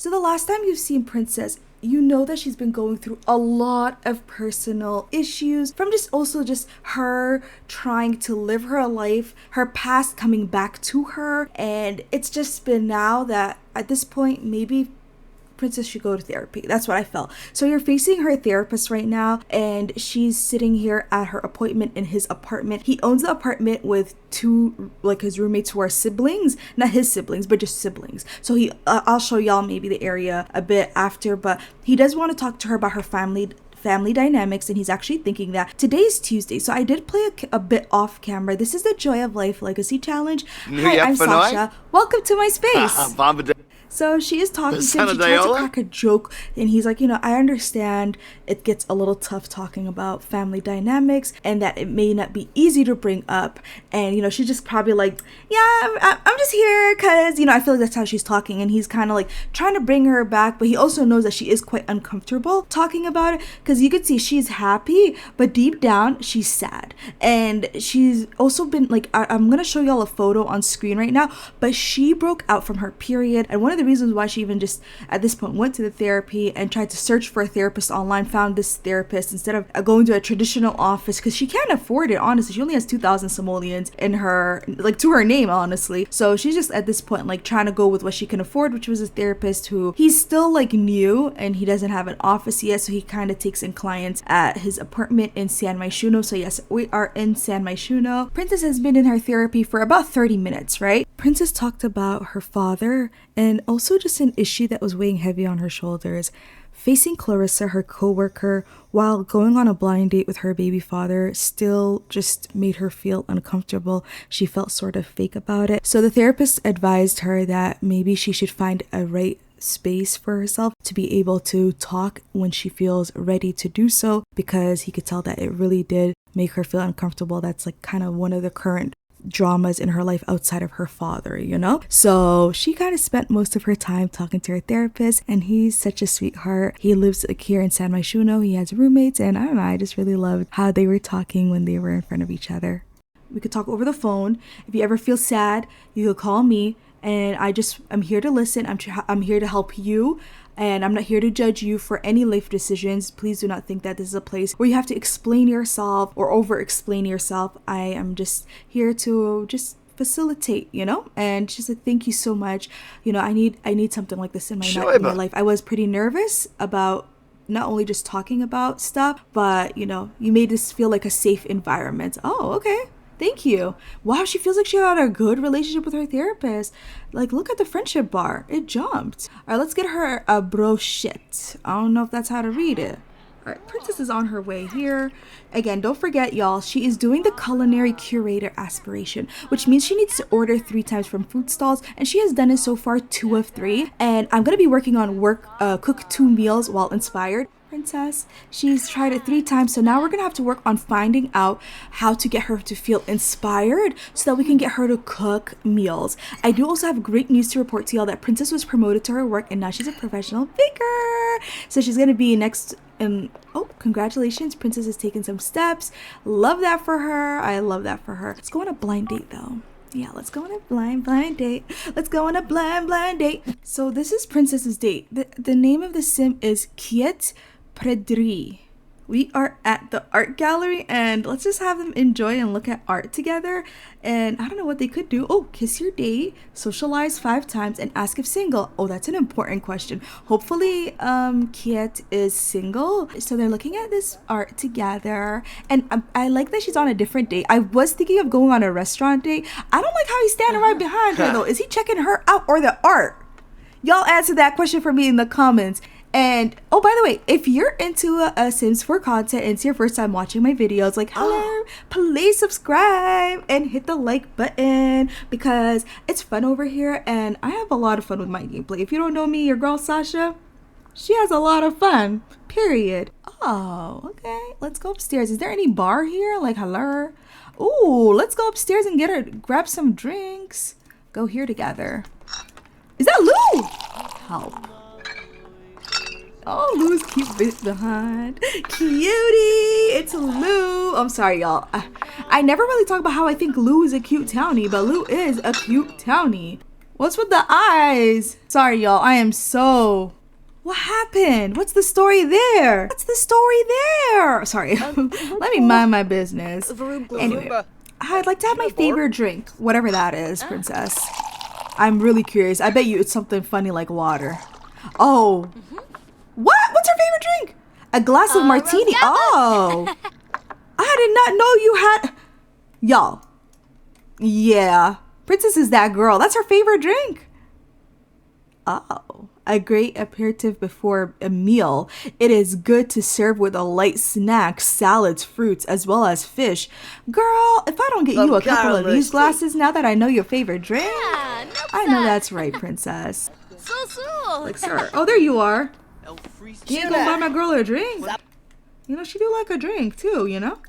So the last time you've seen Princess, you know that she's been going through a lot of personal issues from just her trying to live her life, her past coming back to her. And it's just been now that at this point, maybe Princess should go to therapy. That's what I felt. So you're facing her therapist right now, and she's sitting here at her appointment in his apartment. He owns the apartment with two, like, his roommates who are siblings, not his siblings, but just siblings. So I'll show y'all maybe the area a bit after, but he does want to talk to her about her family dynamics, and he's actually thinking that today's Tuesday. So I did play a bit off camera. This is the Joy of Life Legacy Challenge. Hi, I'm Sasha. Welcome to my space. So she is talking to him. She tries to crack a joke, and he's like, I understand it gets a little tough talking about family dynamics and that it may not be easy to bring up. And, she's just probably like, yeah, I'm just here because, I feel like that's how she's talking. And he's kind of like trying to bring her back, but he also knows that she is quite uncomfortable talking about it because you could see she's happy, but deep down, she's sad. And she's also been like, I'm going to show y'all a photo on screen right now, but she broke out from her period. And one of the reasons why she even just at this point went to the therapy and tried to search for a therapist online, found this therapist instead of going to a traditional office because she can't afford it. Honestly, she only has 2,000 simoleons in her, like, to her name, honestly. So she's just at this point like trying to go with what she can afford, which was a therapist who he's still like new and he doesn't have an office yet, so he kind of takes in clients at his apartment in San Myshuno. So yes, we are in San Myshuno. Princess has been in her therapy for about 30 minutes, right? Princess talked about her father and also just an issue that was weighing heavy on her shoulders. Facing Clarissa, her co-worker, while going on a blind date with her baby father still just made her feel uncomfortable. She felt sort of fake about it. So the therapist advised her that maybe she should find a right space for herself to be able to talk when she feels ready to do so, because he could tell that it really did make her feel uncomfortable. That's like kind of one of the current dramas in her life outside of her father, So she kind of spent most of her time talking to her therapist, and he's such a sweetheart. He lives like here in San Myshuno. He has roommates, and I don't know, I just really loved how they were talking when they were in front of each other. We could talk over the phone. If you ever feel sad, you could call me, and I'm here to listen. I'm here to help you. And I'm not here to judge you for any life decisions. Please do not think that this is a place where you have to explain yourself or over-explain yourself. I am just here to just facilitate, and just like, thank you so much. I need something like this in my life. I was pretty nervous about not only just talking about stuff, but, you made this feel like a safe environment. Oh, okay. Thank you. Wow, she feels like she had a good relationship with her therapist. Like, look at the friendship bar. It jumped. All right, let's get her a brochette. I don't know if that's how to read it. All right, Princess is on her way here. Again, don't forget, y'all, she is doing the culinary curator aspiration, which means she needs to order 3 times from food stalls, and she has done it so far 2 of 3. And I'm going to be working on cook 2 meals while inspired. Princess, she's tried it 3 times, so now we're gonna have to work on finding out how to get her to feel inspired so that we can get her to cook meals. I do also have great news to report to y'all that Princess was promoted to her work, and now she's a professional baker. So she's gonna be next. Congratulations, Princess has taken some steps. Love that for her. I love that for her. Let's go on a blind date though. Yeah, let's go on a blind date. Let's go on a blind date. So this is Princess's date. The name of the sim is Kiet. We are at the art gallery, and let's just have them enjoy and look at art together. And I don't know what they could do. Oh, kiss your date, socialize 5 times, and ask if single. Oh, that's an important question. Hopefully Kiet is single. So they're looking at this art together, and I like that she's on a different date. I was thinking of going on a restaurant date. I don't like how he's standing right behind her though. Is he checking her out or the art? Y'all answer that question for me in the comments. And oh, by the way, if you're into Sims 4 content and it's your first time watching my videos, like, hello, please subscribe and hit the like button because it's fun over here and I have a lot of fun with my gameplay. If you don't know me, your girl Sasha, she has a lot of fun, period. Oh, okay, let's go upstairs. Is there any bar here? Like, hello? Ooh, let's go upstairs and grab some drinks. Go here together. Is that Lou? Help. Oh, Lou's cute bit behind. Cutie! It's Lou. I'm sorry, y'all. I never really talk about how I think Lou is a cute townie, but Lou is a cute townie. What's with the eyes? Sorry, y'all. I am so... What happened? What's the story there? What's the story there? Sorry. Let me mind my business. Anyway, I'd like to have my favorite drink. Whatever that is, princess. I'm really curious. I bet you it's something funny like water. Oh. What? What's her favorite drink? A glass of martini. Oh. I did not know you had... Y'all. Yeah. Princess is that girl. That's her favorite drink. Oh. A great aperitif before a meal. It is good to serve with a light snack, salads, fruits, as well as fish. Girl, if I don't get you a couple of these glasses now that I know your favorite drink. I know that's right, princess. Like, sir. Oh, there you are. You gonna buy my girl a drink? You know, she do like a drink too, you know?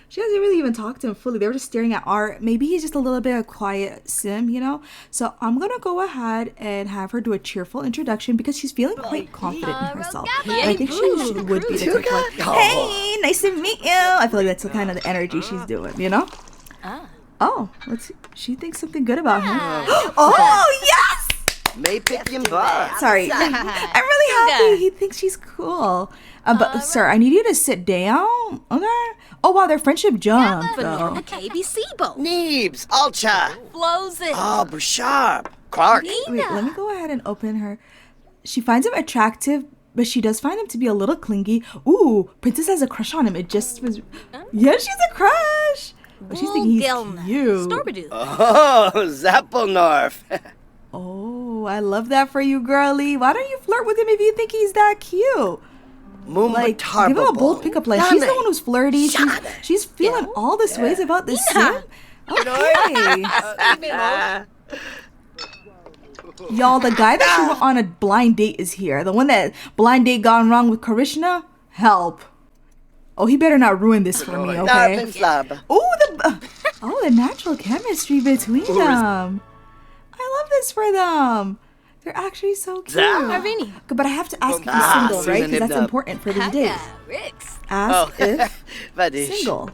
She hasn't really even talked to him fully. They were just staring at art. Maybe he's just a little bit of quiet sim, you know? So I'm going to go ahead and have her do a cheerful introduction because she's feeling quite confident in herself. I think she would be the type like, hey, nice to meet you. I feel like that's the kind of the energy she's doing, you know? Oh, let's see. She thinks something good about him. Oh, yes! Sorry. I'm really happy. He thinks she's cool. But, sir, I need you to sit down. Okay? Oh, wow, their friendship jumped. Neebs, Alcha. Flows it. Oh, Bouchard. Clark. Wait, let me go ahead and open her. She finds him attractive, but she does find him to be a little clingy. Ooh, Princess has a crush on him. It just was... Yeah, she's a crush. But she's thinking he's cute. Oh, Zappelnorf. Oh, I love that for you, girlie. Why don't you flirt with him if you think he's that cute? Like, give him a bold pickup line. She's the one who's flirty. She's feeling all this ways about this sim. Okay. Y'all, the guy that she went on a blind date is here. The one that blind date gone wrong with Karishna? Help. Oh, he better not ruin this for me, okay? The natural chemistry between them. I love this for them. They're actually so cute. But I have to ask if he's single, right? Because that's important for this date. Ask if single.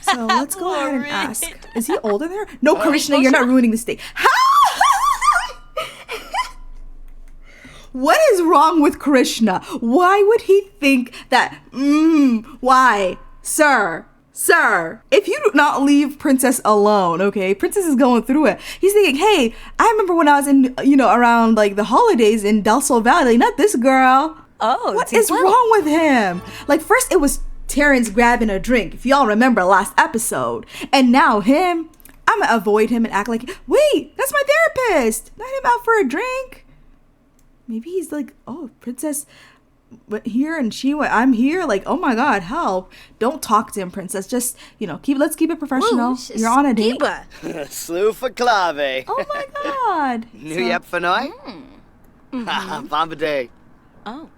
So let's go ahead and ask. Is he older than her? No, Karishna, you're not ruining this date. What is wrong with Krishna? Why would he think that? Why? Sir, if you do not leave Princess alone, okay? Princess is going through it. He's thinking, hey, I remember when I was in, around like the holidays in Del Sol Valley. Not this girl. Oh, what is wrong with him? Like first it was Terrence grabbing a drink, if y'all remember last episode. And now him, I'm gonna avoid him and act like, wait, that's my therapist. Not him out for a drink. Maybe he's like, oh, Princess... But here and I'm here, like, oh my god, help. Don't talk to him, princess. Just, let's keep it professional. You're on a date. Slew for clave. Oh my god. New yep for noi? Bombade. Oh.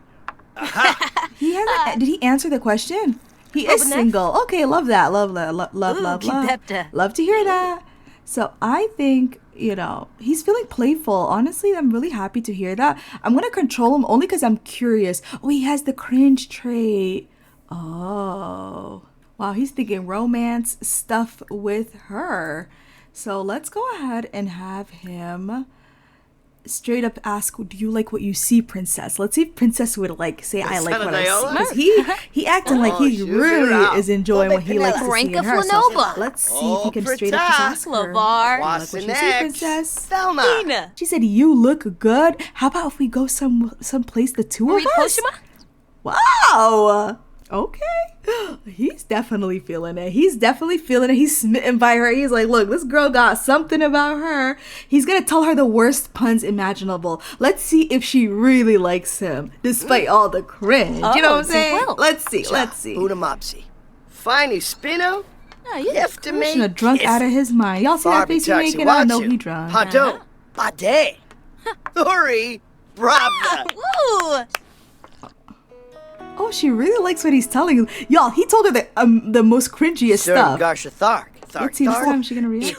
He hasn't, did he answer the question? He is single. Okay, love that. Love. Love to hear that. So I think, he's feeling playful. Honestly, I'm really happy to hear that. I'm going to control him only because I'm curious. Oh, he has the cringe trait. Oh. Wow, he's thinking romance stuff with her. So let's go ahead and have him straight up ask, do you like what you see, princess? Let's see if princess would say I like what I see. Because he acting like he really is enjoying what he likes to see in her. So let's see if he can straight up just ask her. Like what you see, princess? She said, you look good. How about if we go someplace the two of us? Wow. Okay. He's definitely feeling it. He's smitten by her. He's like, look, this girl got something about her. He's gonna tell her the worst puns imaginable. Let's see if she really likes him, despite all the cringe. You know what I'm saying? Let's see. Budamopsy. Finey Spino? Yes, to me. Drunk out of his mind. Y'all see that face he making? I know he drunk. Pardon. Bade. Sorry. Brabda. Woo! Oh, she really likes what he's telling you. Y'all, he told her the most cringiest stuff. Garsha Thark. Let's see this time she's gonna react.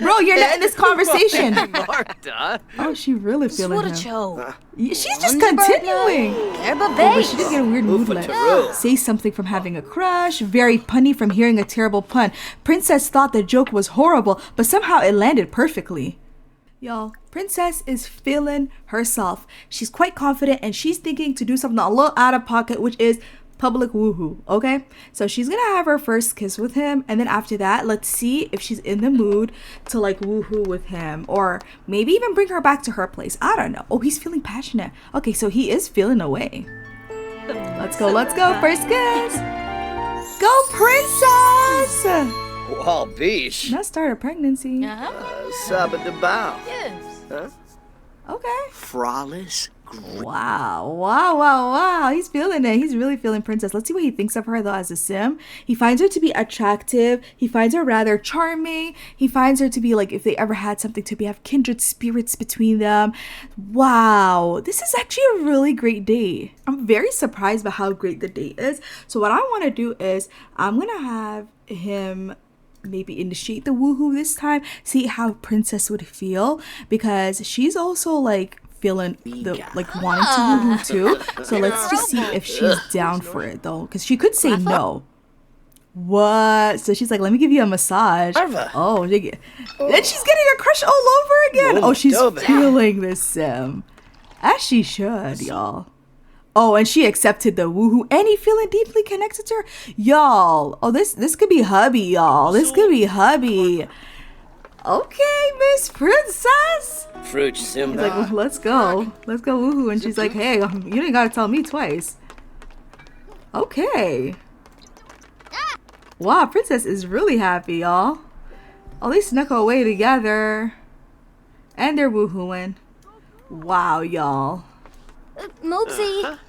Bro, you're not in this conversation. Marta. Oh, she really feeling him. Słocho. She's just continuing. Herba Oh, but she did get a weird mood like Ufataru. say something from having a crush, very punny from hearing a terrible pun. Princess thought the joke was horrible, but somehow it landed perfectly. Y'all, Princess is feeling herself. She's quite confident and she's thinking to do something a little out of pocket, which is public woohoo, okay? So she's gonna have her first kiss with him, and then after that, let's see if she's in the mood to like woohoo with him, or maybe even bring her back to her place. I don't know. Oh, he's feeling passionate. Okay, so he is feeling away. Let's go, first kiss. Go, Princess! Wall beach. Not start a pregnancy. Sabadabao. Yes. Huh? Okay. Flawless. Wow. He's feeling it. He's really feeling Princess. Let's see what he thinks of her though as a sim. He finds her to be attractive. He finds her rather charming. He finds her to be like if they ever had something to be have kindred spirits between them. Wow. This is actually a really great date. I'm very surprised by how great the date is. So what I want to do is I'm going to have him maybe initiate the woohoo this time, see how Princess would feel, because she's also like feeling the like wanting to woohoo too. So let's just see if she's down for it though, because she could say no. What? So she's like, let me give you a massage. Oh, and she's getting a crush all over again. Oh, she's feeling this sim, as she should, y'all. Oh, and she accepted the woohoo, and he feeling deeply connected to her, y'all. Oh, this could be hubby, y'all. This could be hubby. Okay, Miss Princess. Fruit Simba. He's like, well, let's go woohoo, and she's like, hey, you didn't gotta tell me twice. Okay. Wow, Princess is really happy, y'all. Oh, they snuck away together, and they're woohooing. Wow, y'all. Moopsie.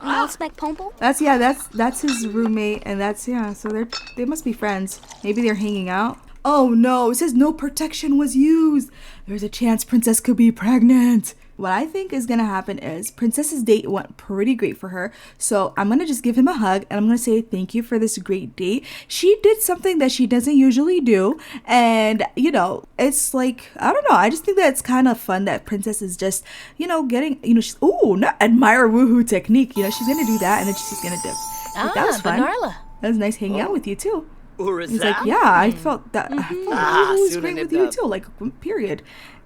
You expect Pomple? That's his roommate, and so they must be friends. Maybe they're hanging out. Oh no, it says no protection was used. There's a chance Princess could be pregnant. What I think is gonna happen is Princess's date went pretty great for her. So I'm gonna just give him a hug and I'm gonna say thank you for this great date. She did something that she doesn't usually do. And it's like, I don't know. I just think that it's kind of fun that Princess is just, getting, she's, not admire woohoo technique. She's gonna do that and then she's gonna dip. Like, that was fun. Banarla. That was nice hanging out with you too. Urizal? He's like, yeah, I felt that. I thought it was great with you too, like, period.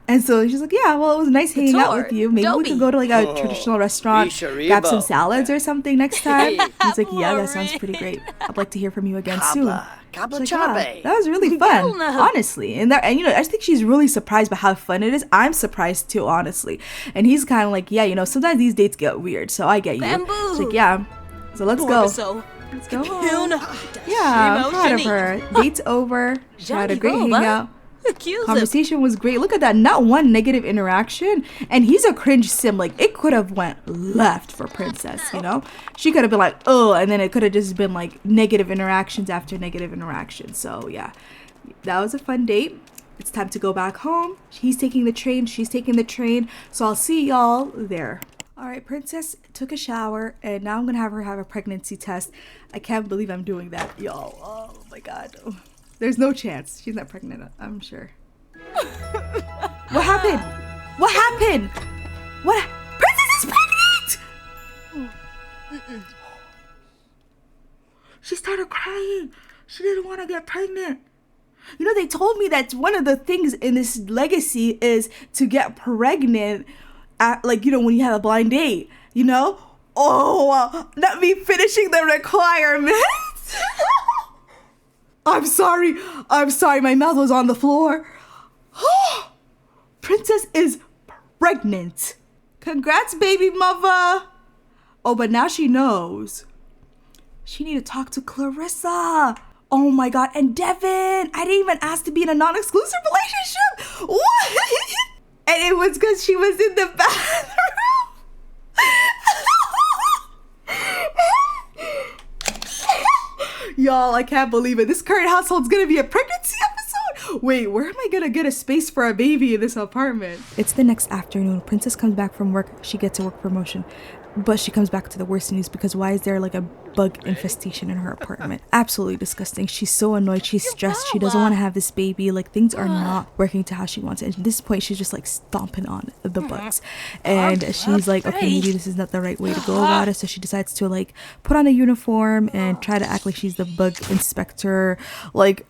And so she's like, yeah, well, it was nice hanging out with you. Maybe we could go to like a traditional restaurant, grab some salads or something next time. He's like, yeah, that sounds pretty great. I'd like to hear from you again soon. Kabla She's like, chabe. that was really fun, honestly. And I think she's really surprised by how fun it is. I'm surprised too, honestly. And he's kind of like, yeah, sometimes these dates get weird, so I get you. Bamboo. She's like, yeah, so let's go. Let's go home. Yeah, I'm proud of her. Date's over. She had a great hangout. Conversation was great. Look at that. Not one negative interaction. And he's a cringe sim. Like, it could have went left for Princess, She could have been like, oh, and then it could have just been like negative interactions after negative interactions. So, yeah. That was a fun date. It's time to go back home. He's taking the train. She's taking the train. So I'll see y'all there. All right, Princess took a shower, and now I'm going to have her have a pregnancy test. I can't believe I'm doing that, y'all. Oh, my God. There's no chance. She's not pregnant, I'm sure. What happened? What happened? Princess is pregnant! She started crying. She didn't want to get pregnant. They told me that one of the things in this legacy is to get pregnant at, when you have a blind date, Oh, not me finishing the requirements. I'm sorry. My mouth was on the floor. Princess is pregnant. Congrats, baby mother. Oh, but now she knows. She need to talk to Clarissa. Oh my God. And Devan. I didn't even ask to be in a non-exclusive relationship. What? And it was because she was in the bathroom. Y'all, I can't believe it. This current household's gonna be a pregnancy episode. Wait, where am I gonna get a space for a baby in this apartment? It's the next afternoon. Princess comes back from work. She gets a work promotion. But she comes back to the worst news because why is there like a bug infestation in her apartment? Absolutely disgusting. She's so annoyed. She's stressed. She doesn't want to have this baby. Like things are not working to how she wants it. And at this point, she's just like stomping on the bugs. And she's like, okay, maybe this is not the right way to go about it. So she decides to like put on a uniform and try to act like she's the bug inspector. Like...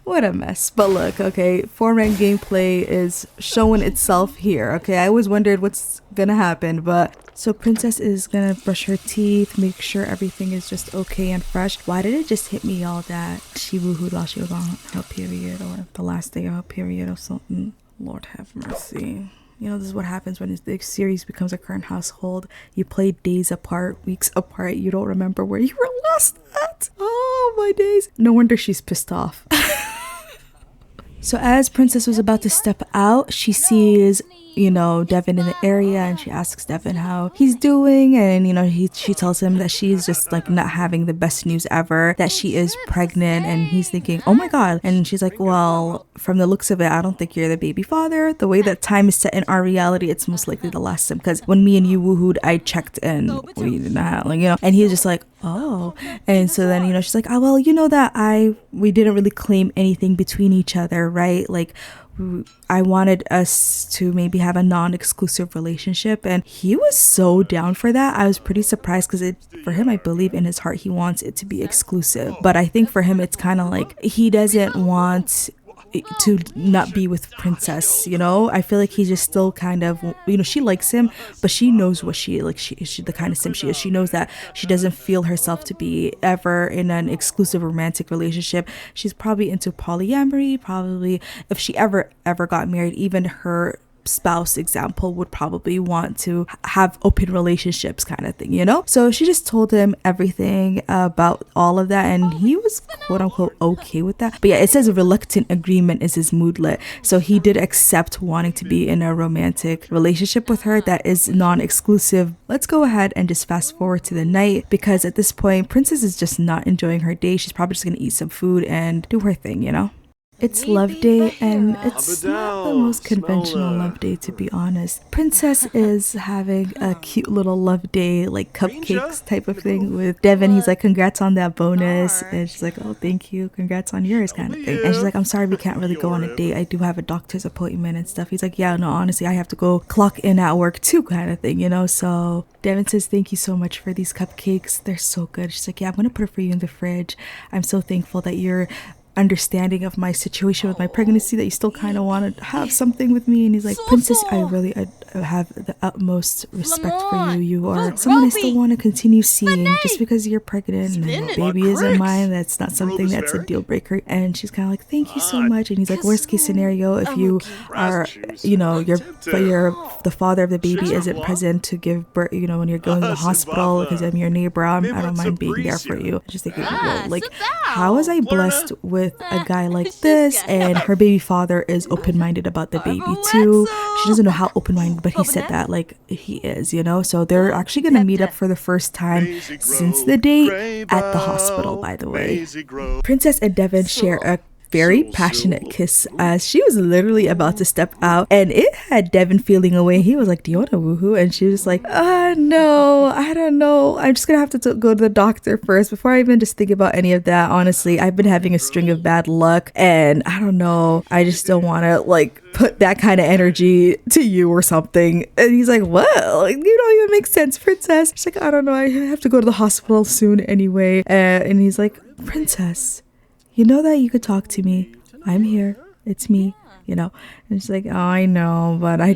What a mess. But look, okay, 4-man gameplay is showing itself here, okay? I always wondered what's gonna happen, but... So Princess is gonna brush her teeth, make sure everything is just okay and fresh. Why did it just hit me all that she woohooed while she was on her period or the last day of her period or something? Lord have mercy. You know, this is what happens when the series becomes a current household. You play days apart, weeks apart. You don't remember where you were last at. Oh, my days. No wonder she's pissed off. So as Princess was about to step out, she sees, you know, Devan in the area, and she asks Devan how he's doing, and you know, she tells him that she's just like not having the best news ever, that she is pregnant, and he's thinking, oh my god. And she's like, well, from the looks of it, I don't think you're the baby father. The way that time is set in our reality, it's most likely the last time, because when me and you woohooed, I checked and we did not, like, you know. And he's just like, oh. And so then, you know, she's like, oh well, you know that we didn't really claim anything between each other, right? Like, I wanted us to maybe have a non-exclusive relationship, and he was so down for that. I was pretty surprised because for him, I believe in his heart he wants it to be exclusive, but I think for him it's kind of like he doesn't want to not be with Princess, you know. I feel like he's just still kind of, you know, she likes him, but she knows what she like. She the kind of sim she is. She knows that she doesn't feel herself to be ever in an exclusive romantic relationship. She's probably into polyamory. Probably if she ever got married, even her spouse example would probably want to have open relationships kind of thing, you know. So she just told him everything about all of that, and he was quote unquote okay with that. But yeah, it says a reluctant agreement is his moodlet, so he did accept wanting to be in a romantic relationship with her that is non-exclusive. Let's go ahead and just fast forward to the night, because at this point Princess is just not enjoying her day. She's probably just gonna eat some food and do her thing, you know. It's love day, and it's not the most conventional love day, to be honest. Princess is having a cute little love day, like cupcakes type of thing with Devan. He's like, congrats on that bonus. And she's like, oh, thank you. Congrats on yours kind of thing. And she's like, I'm sorry we can't really go on a date. I do have a doctor's appointment and stuff. He's like, yeah, no, honestly, I have to go clock in at work too kind of thing, you know? So Devan says, thank you so much for these cupcakes. They're so good. She's like, yeah, I'm going to put it for you in the fridge. I'm so thankful that you're understanding of my situation with my pregnancy, that you still kind of want to have something with me. And he's like, Princess, I really have the utmost respect for you. You are someone I still want to continue seeing. Just because you're pregnant and the baby isn't mine, that's not something that's a deal breaker. And she's kind of like, thank you so much. And he's like, worst case scenario, if you are, you know, the father of the baby isn't present to give birth, you know, when you're going to the hospital, because I'm your neighbor, I don't mind being there for you. Just thinking, whoa, like, how was I blessed with a guy like this? And her baby father is open-minded about the baby too. She doesn't know how open-minded, but he said that like he is, you know. So they're actually gonna meet up for the first time since the date at the hospital, by the way. Princess and Devan share a very passionate kiss as she was literally about to step out, and it had Devan feeling away. He was like, do you want to woohoo? And she was like, no, I don't know, I'm just gonna have to go to the doctor first before I even just think about any of that. Honestly, I've been having a string of bad luck, and I don't know, I just don't want to like put that kind of energy to you or something. And he's like, well, like, you don't even make sense, Princess. She's like, I don't know, I have to go to the hospital soon anyway. And he's like, Princess, you know that you could talk to me. I'm here. It's me, you know. And she's like, oh, I know, but I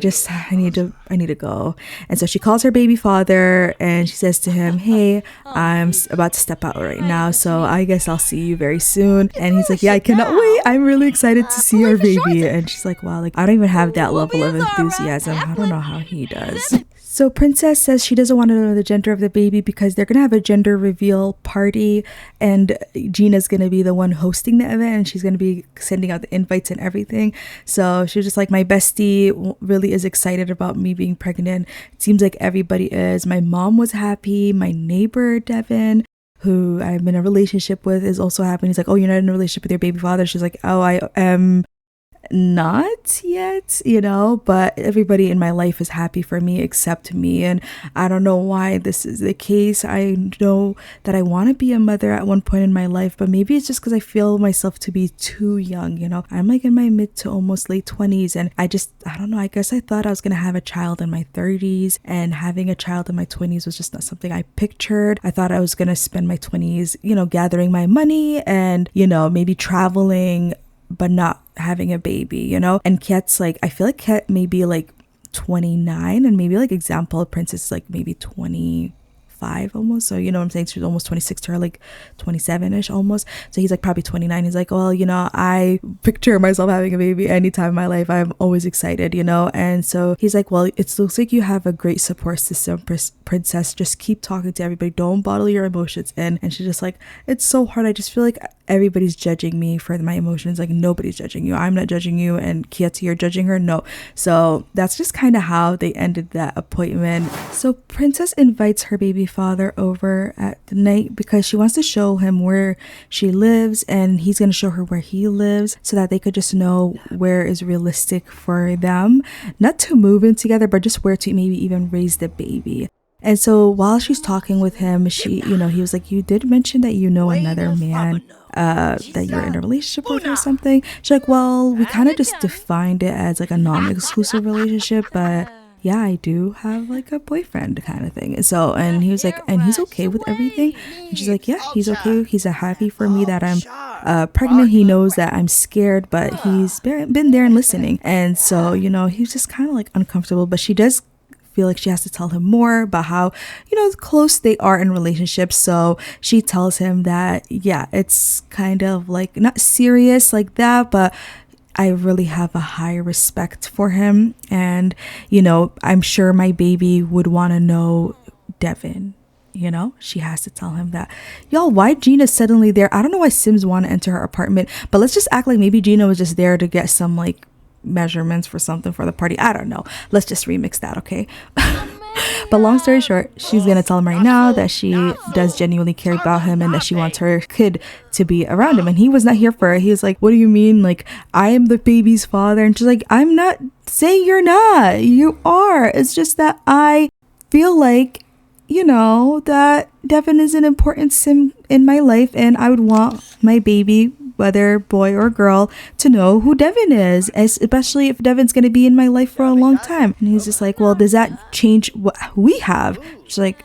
need to go. And so she calls her baby father, and she says to him, hey, I'm about to step out right now, so I guess I'll see you very soon. And he's like, yeah, I cannot wait. I'm really excited to see our baby. And she's like, wow, like, I don't even have that level of enthusiasm. I don't know how he does. So Princess says she doesn't want to know the gender of the baby because they're going to have a gender reveal party, and Gina's going to be the one hosting the event, and she's going to be sending out the invites and everything. So she's just like, my bestie really is excited about me being pregnant. It seems like everybody is. My mom was happy. My neighbor, Devan, who I'm in a relationship with, is also happy. He's like, oh, you're not in a relationship with your baby father? She's like, oh, I am. not yet, you know, but everybody in my life is happy for me except me. And I don't know why this is the case. I know that I want to be a mother at one point in my life, but maybe it's just because I feel myself to be too young, you know. I'm like in my mid to almost late 20s, and I don't know, I guess I thought I was going to have a child in my 30s, and having a child in my 20s was just not something I pictured. I thought I was going to spend my 20s, you know, gathering my money and, you know, maybe traveling, but not having a baby, you know. And Kiet's like, I feel like Kiet may be like 29, and maybe like example Princess is like maybe 25 almost, so you know what I'm saying, she's almost 26 to her, like 27ish almost. So he's like probably 29. He's like, well, you know, I picture myself having a baby anytime in my life. I'm always excited, you know. And so he's like, well, it looks like you have a great support system, Princess. Just keep talking to everybody, don't bottle your emotions in. And she's just like, it's so hard. I just feel like everybody's judging me for my emotions. Like, nobody's judging you, I'm not judging you. And Kiet, you're judging her? No. So that's just kind of how they ended that appointment. So Princess invites her baby father over at the night because she wants to show him where she lives, and he's going to show her where he lives, so that they could just know where is realistic for them, not to move in together, but just where to maybe even raise the baby. And so while she's talking with him, he was like, you did mention that you know another man that you're in a relationship with or something. She's like, well, we kind of just defined it as like a non-exclusive relationship, but yeah, I do have like a boyfriend kind of thing. So, and he was like, and he's okay with everything. And she's like, yeah, he's okay. He's happy for me that I'm pregnant. He knows that I'm scared, but he's been there and listening. And so, you know, he's just kind of like uncomfortable, but she does feel like she has to tell him more about how, you know, close they are in relationships. So she tells him that, yeah, it's kind of like not serious like that, but I really have a high respect for him. And, you know, I'm sure my baby would want to know Devan. You know, she has to tell him that. Y'all, why Gina's suddenly there? I don't know why Sims want to enter her apartment, but let's just act like maybe Gina was just there to get some like measurements for something for the party. I don't know. Let's just remix that, okay? But long story short, she's gonna tell him right now that she does genuinely care about him and that she wants her kid to be around him. And he was not here for it. He was like, what do you mean? Like, I am the baby's father. And she's like, I'm not saying you're not. You are. It's just that I feel like, you know, that Devan is an important sim in my life, and I would want my baby, whether boy or girl, to know who Devan is, especially if Devan's going to be in my life for a long time. And he's just like, well, does that change what we have? She's like,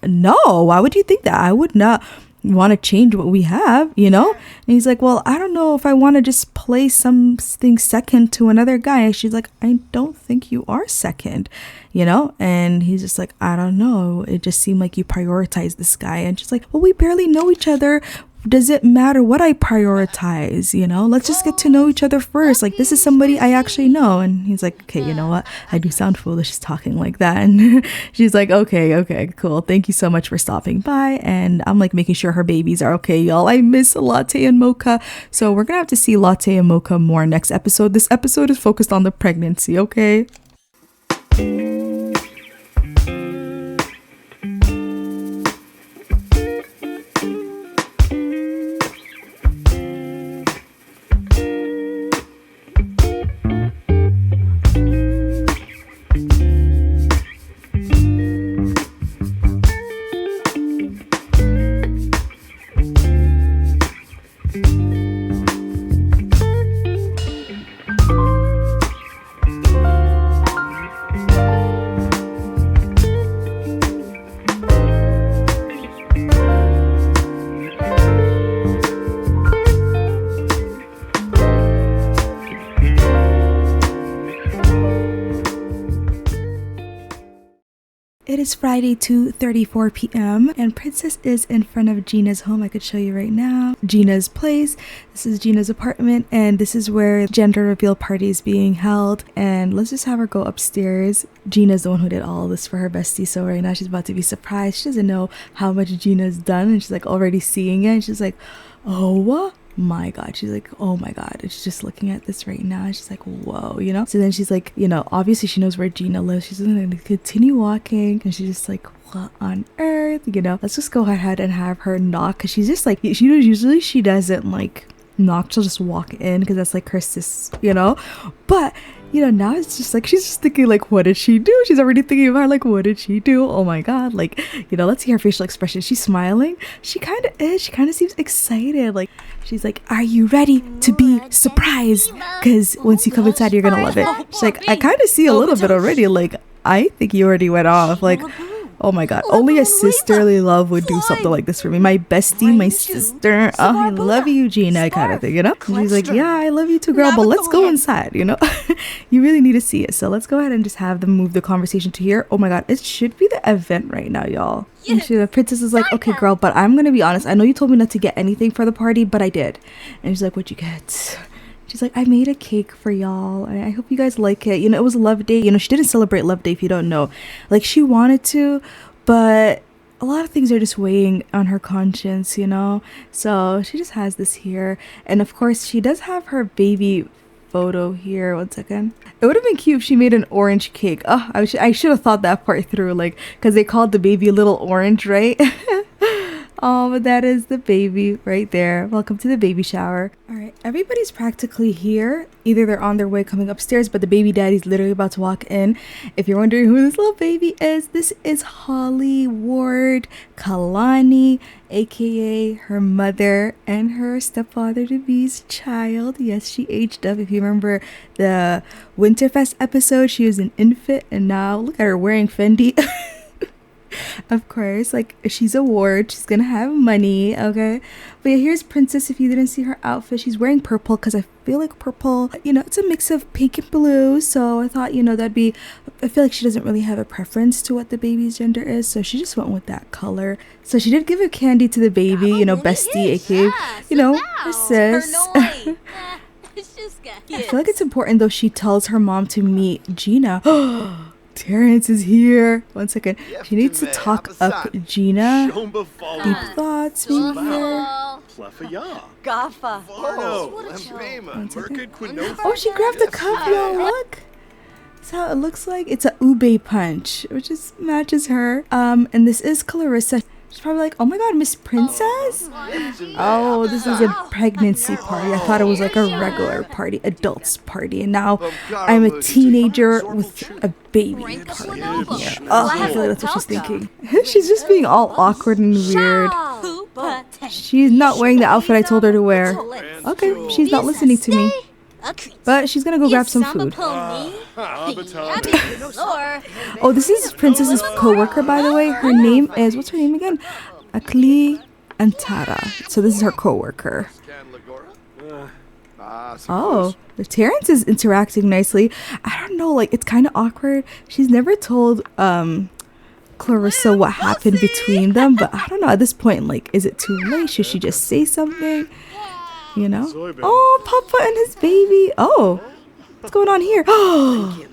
no, why would you think that? I would not want to change what we have, you know? And he's like, well, I don't know if I want to just play something second to another guy. And she's like, I don't think you are second, you know? And he's just like, I don't know, it just seemed like you prioritize this guy. And she's like, well, we barely know each other. Does it matter what I prioritize? You know, let's just get to know each other first. Like, this is somebody I actually know. And he's like, okay, you know what? I do sound foolish talking like that. And she's like, okay, cool. Thank you so much for stopping by. And I'm like making sure her babies are okay, y'all. I miss Latte and Mocha. So we're going to have to see Latte and Mocha more next episode. This episode is focused on the pregnancy, okay? It is Friday, 2:34 p.m. and Princess is in front of Gina's home. I could show you right now. Gina's place. This is Gina's apartment, and this is where gender reveal party is being held. And let's just have her go upstairs. Gina's the one who did all this for her bestie, so right now she's about to be surprised. She doesn't know how much Gina's done, and she's like already seeing it. And she's like, oh my god. She's like, oh my god. And she's just looking at this right now. She's like, whoa, you know? So then she's like, you know, obviously she knows where Gina lives. She's gonna continue walking, and she's just like, what on earth, you know? Let's just go ahead and have her knock, because she's just like, she doesn't like knock, she'll just walk in because that's like her sis, you know. But you know, now it's just like she's just thinking like, what did she do? She's already thinking about like, what did she do? Oh my god, like, you know, let's see her facial expression. She's smiling. She kind of is. She kind of seems excited. Like, she's like, are you ready to be surprised? Because once you come inside, you're gonna love it. She's like, I kind of see a little bit already. Like, I think you already went off. Like, oh my god, only a sisterly love would do something like this for me. My bestie, my sister, oh, I love you, Gina, kind of thing, you know? And she's like, yeah, I love you too, girl, but let's go inside, you know? You really need to see it. So let's go ahead and just have them move the conversation to here. Oh my god, it should be the event right now, y'all. And the princess is like, okay, girl, but I'm gonna be honest. I know you told me not to get anything for the party, but I did. And she's like, what'd you get? She's like, I made a cake for y'all. I hope you guys like it. You know, it was Love Day. You know, she didn't celebrate Love Day if you don't know. Like, she wanted to, but a lot of things are just weighing on her conscience, you know? So she just has this here. And of course, she does have her baby photo here. 1 second. It would have been cute if she made an orange cake. Oh, I should have thought that part through. Like, because they called the baby Little Orange, right? Oh, but that is the baby right there. Welcome to the baby shower. All right, everybody's practically here. Either they're on their way coming upstairs, but the baby daddy's literally about to walk in. If you're wondering who this little baby is, this is Holly Ward Kalani, aka her mother and her stepfather to be's child. Yes, she aged up. If you remember the Winterfest episode, she was an infant, and now look at her wearing Fendi. Of course, like, she's a ward, she's gonna have money, okay? But yeah, here's Princess. If you didn't see her outfit, she's wearing purple because I feel like purple, you know, it's a mix of pink and blue. So I thought, you know, I feel like she doesn't really have a preference to what the baby's gender is, so she just went with that color. So she did give a candy to the baby, you know, bestie, aka, you know, her sis. I feel like it's important though, she tells her mom to meet Gina. Terrence is here. 1 second. She needs to talk up Gina. Deep thoughts, maybe here. Gaffa. Oh, she grabbed the cup, yo, look. That's how it looks like. It's a ube punch, which just matches her. And this is Clarissa. She's probably like, oh my god, Miss Princess? Oh, this is a pregnancy party. I thought it was like a regular party, adults party. And now I'm a teenager with a baby party. Yeah. Oh, I feel like that's what she's thinking. She's just being all awkward and weird. She's not wearing the outfit I told her to wear. Okay, she's not listening to me. But she's gonna go grab some food. Oh, this is Princess's co-worker, by the way. Her name is, what's her name again? Akli Antara. So this is her co-worker. Oh, Terrence is interacting nicely. I don't know, like, it's kind of awkward. She's never told Clarissa what happened between them, but I don't know, at this point, like, is it too late? Should she just say something? You know? Oh, Papa and his baby. Oh, what's going on here? Oh,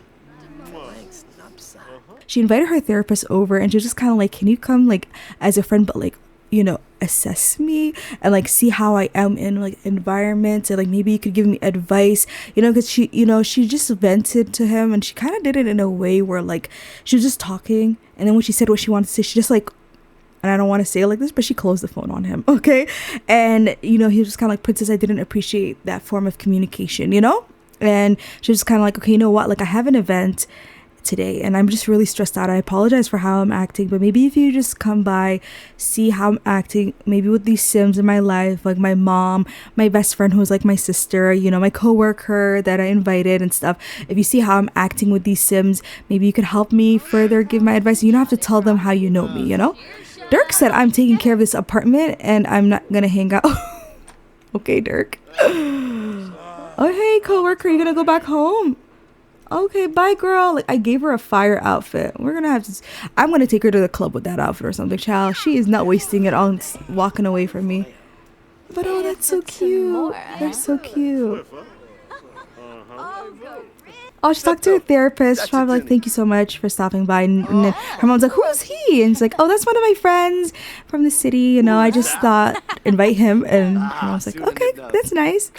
she invited her therapist over, and she was just kind of like, can you come, like, as a friend, but, like, you know, assess me and, like, see how I am in, like, environments, and, like, maybe you could give me advice, you know, because she, you know, she just vented to him, and she kind of did it in a way where, like, she was just talking, and then when she said what she wanted to say, she just, like, and I don't want to say it like this, but she closed the phone on him, okay? And, you know, he was just kind of like, Princess, I didn't appreciate that form of communication, you know? And she was kind of like, okay, you know what? Like, I have an event today, and I'm just really stressed out. I apologize for how I'm acting, but maybe if you just come by, see how I'm acting, maybe with these Sims in my life, like my mom, my best friend who's like my sister, you know, my coworker that I invited and stuff. If you see how I'm acting with these Sims, maybe you could help me further give my advice. You don't have to tell them how you know me, you know? Dirk said I'm taking care of this apartment and I'm not gonna hang out. Okay, Dirk. Oh, hey, coworker, you gonna go back home? Okay, bye, girl. Like, I gave her a fire outfit. We're gonna have to. I'm gonna take her to the club with that outfit or something, child. She is not wasting it on walking away from me. But oh, that's so cute. They're so cute. Oh, she talked to her therapist. She's probably like, thank you so much for stopping by. And then her mom's like, who's he? And she's like, oh, that's one of my friends from the city. You know, I just thought invite him. And her mom's like, okay, that's nice.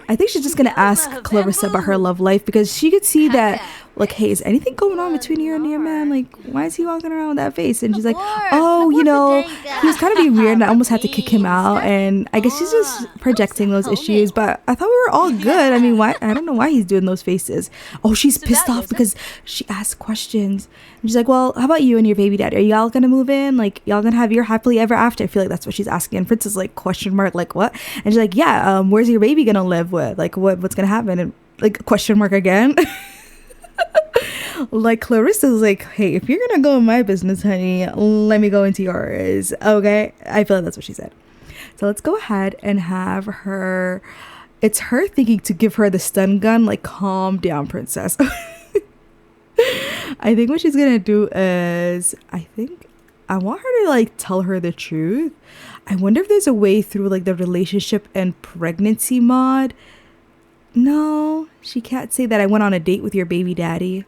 I think she's just gonna ask Clarissa about her love life because she could see that, like, hey, is anything going on between you and your man? Like, why is he walking around with that face? And she's like, oh, you know, he was kind of being weird and I almost had to kick him out. And I guess she's just projecting those issues, but I thought we were all good. I mean, why? I don't know why he's doing those faces. Oh, she's pissed off because she asked questions. And she's like, well, how about you and your baby daddy? Are y'all gonna move in? Like, y'all gonna have your happily ever after? I feel like that's what she's asking. And Princess like, question mark, like, what? And she's like, yeah, where's your baby gonna live with? Like, what's gonna happen? And like, question mark again. Like, Clarissa's like, hey, if you're gonna go in my business, honey, let me go into yours. Okay? I feel like that's what she said. So let's go ahead and have her. It's her thinking to give her the stun gun. Like, calm down, princess. I think what she's gonna do is, I want her to like tell her the truth. I wonder if there's a way through like the relationship and pregnancy mod. No, she can't say that I went on a date with your baby daddy.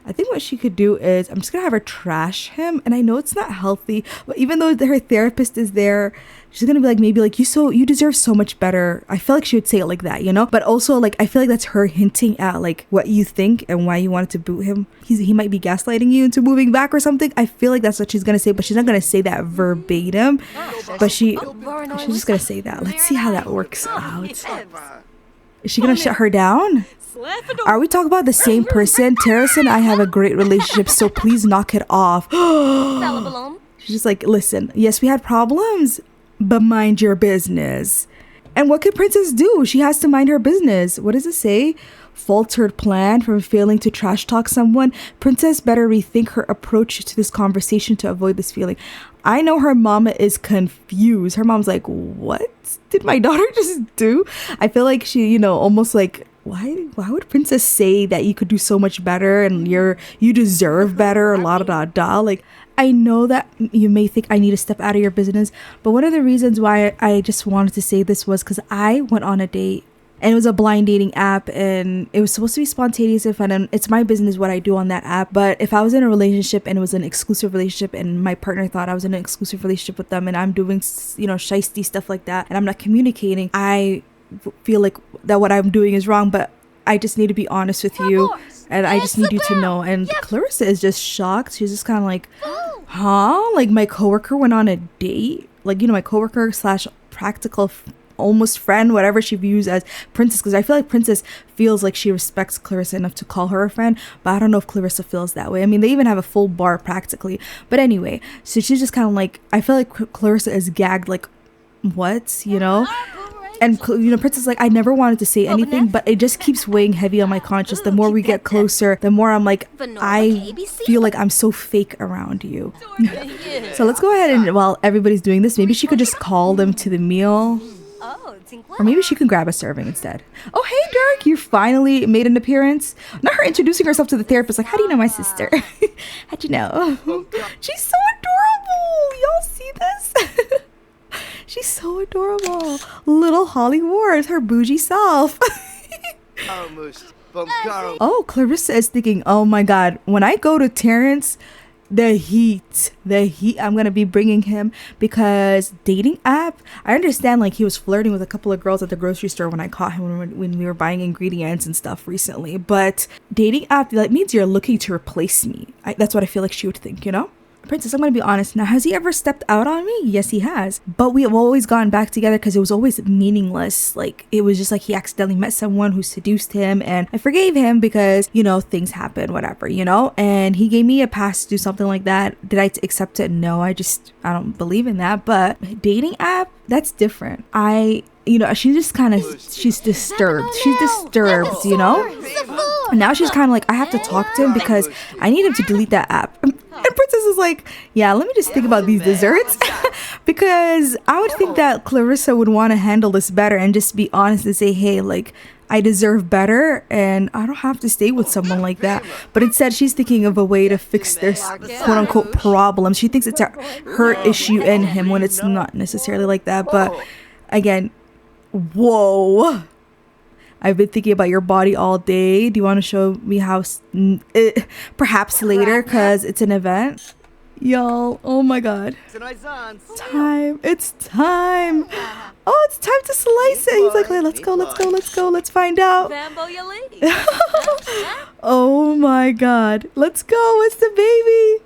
I think what she could do is, I'm just gonna have her trash him, and I know it's not healthy, but even though her therapist is there, she's gonna be like, maybe like, you deserve so much better. I feel like she would say it like that, you know? But also like, I feel like that's her hinting at like what you think and why you wanted to boot him. He might be gaslighting you into moving back or something. I feel like that's what she's gonna say, but she's not gonna say that verbatim. But she's just gonna say that. Let's see how that works out. Is she gonna shut her down? Are we talking about the same person? Terrace and I have a great relationship, so please knock it off. She's just like, listen, yes, we had problems, but mind your business. And what could Princess do? She has to mind her business. What does it say? Faltered plan from failing to trash talk someone. Princess better rethink her approach to this conversation to avoid this feeling. I know her mama is confused. Her mom's like, what did my daughter just do? I feel like she, you know, almost like, why would Princess say that you could do so much better and you deserve better, la da da da. Like, I know that you may think I need to step out of your business, but one of the reasons why I just wanted to say this was because I went on a date, and it was a blind dating app, and it was supposed to be spontaneous and fun, and it's my business what I do on that app. But if I was in a relationship and it was an exclusive relationship and my partner thought I was in an exclusive relationship with them and I'm doing, you know, shiesty stuff like that and I'm not communicating, I feel like that what I'm doing is wrong. But I just need to be honest with you, and I just need you to know. And Clarissa is just shocked. She's just kind of like, huh? Like, my coworker went on a date? Like, you know, my coworker slash practical almost friend, whatever she views as Princess, because I feel like Princess feels like she respects Clarissa enough to call her a friend, but I don't know if Clarissa feels that way. I mean, they even have a full bar practically. But anyway, so she's just kind of like, I feel like Clarissa is gagged, like, what, you know? And, you know, Princess is like, I never wanted to say anything, but it just keeps weighing heavy on my conscience. The more we get closer, the more I'm like, I feel like I'm so fake around you. So let's go ahead and, while everybody's doing this, maybe she could just call them to the meal. Or maybe she can grab a serving instead. Oh, hey, Dirk, you finally made an appearance. Not her introducing herself to the therapist, like, how do you know my sister? How'd you know? She's so adorable. Y'all see this? She's so adorable. Little Holly Ward, her bougie self. Oh, Clarissa is thinking, oh my God, when I go to Terrence, the heat, I'm going to be bringing him, because dating app, I understand like he was flirting with a couple of girls at the grocery store when I caught him when we were buying ingredients and stuff recently. But dating app, that means you're looking to replace me. That's what I feel like she would think, you know? Princess, I'm gonna be honest now, has he ever stepped out on me? Yes, he has, but we have always gotten back together because it was always meaningless. Like, it was just like he accidentally met someone who seduced him, and I forgave him because, you know, things happen, whatever, you know. And he gave me a pass to do something like that. Did I accept it? No, I don't believe in that. But dating app, that's different. You know, she's just kind of, she's disturbed, you know. Now she's kind of like, I have to talk to him because I need him to delete that app. And Princess is like, yeah, let me just think about these desserts. Because I would think that Clarissa would want to handle this better and just be honest and say, hey, like, I deserve better and I don't have to stay with someone like that. But instead, she's thinking of a way to fix this quote unquote problem. She thinks it's her issue and him when it's not necessarily like that. But again, whoa. I've been thinking about your body all day. Do you want to show me how? Perhaps later, because it's an event. Y'all, oh my god. Time. It's time. Oh, it's time to slice it. He's like, let's go. Let's find out. Oh my god. Let's go. It's the baby.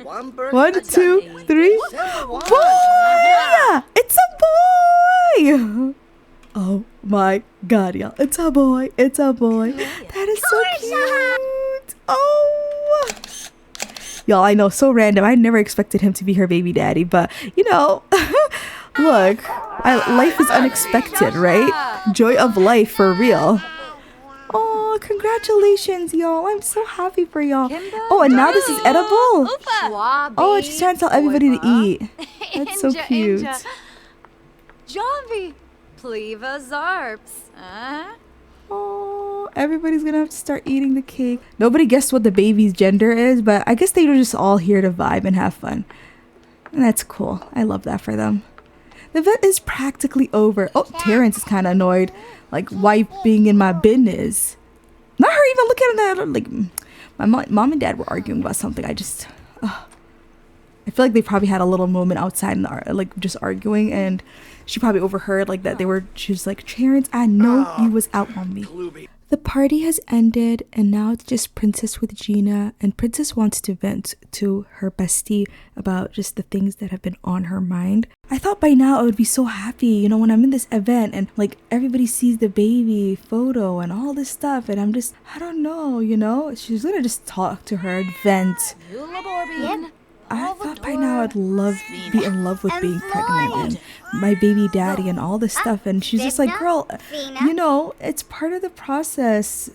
1, 2, 3. Boy! It's a boy! Oh my god, y'all. It's a boy. That is so cute. Oh! Y'all, I know, so random. I never expected him to be her baby daddy, but look, life is unexpected, right? Joy of life for real. Oh, congratulations, y'all. I'm so happy for y'all. Oh, and now this is edible? Oh, she's trying to tell everybody to eat. That's so cute. Javi, pleva zarps. Oh, everybody's gonna have to start eating the cake. Nobody guessed what the baby's gender is, but I guess they were just all here to vibe and have fun. And that's cool. I love that for them. The event is practically over. Oh, Terrence is kind of annoyed. Like, why being in my business? Not her even looking at that. Like, my mom and dad were arguing about something. I feel like they probably had a little moment outside, like, just arguing, and she probably overheard, like, that she was like, Terrence, I know you was out on me. The party has ended, and now it's just Princess with Gina, and Princess wants to vent to her bestie about just the things that have been on her mind. I thought by now I would be so happy, when I'm in this event and like everybody sees the baby photo and all this stuff, and I'm just, I don't know, she's gonna just talk to her and vent. I thought by now I'd be in love with being pregnant and my baby daddy and all this stuff, and she's just like, girl, it's part of the process,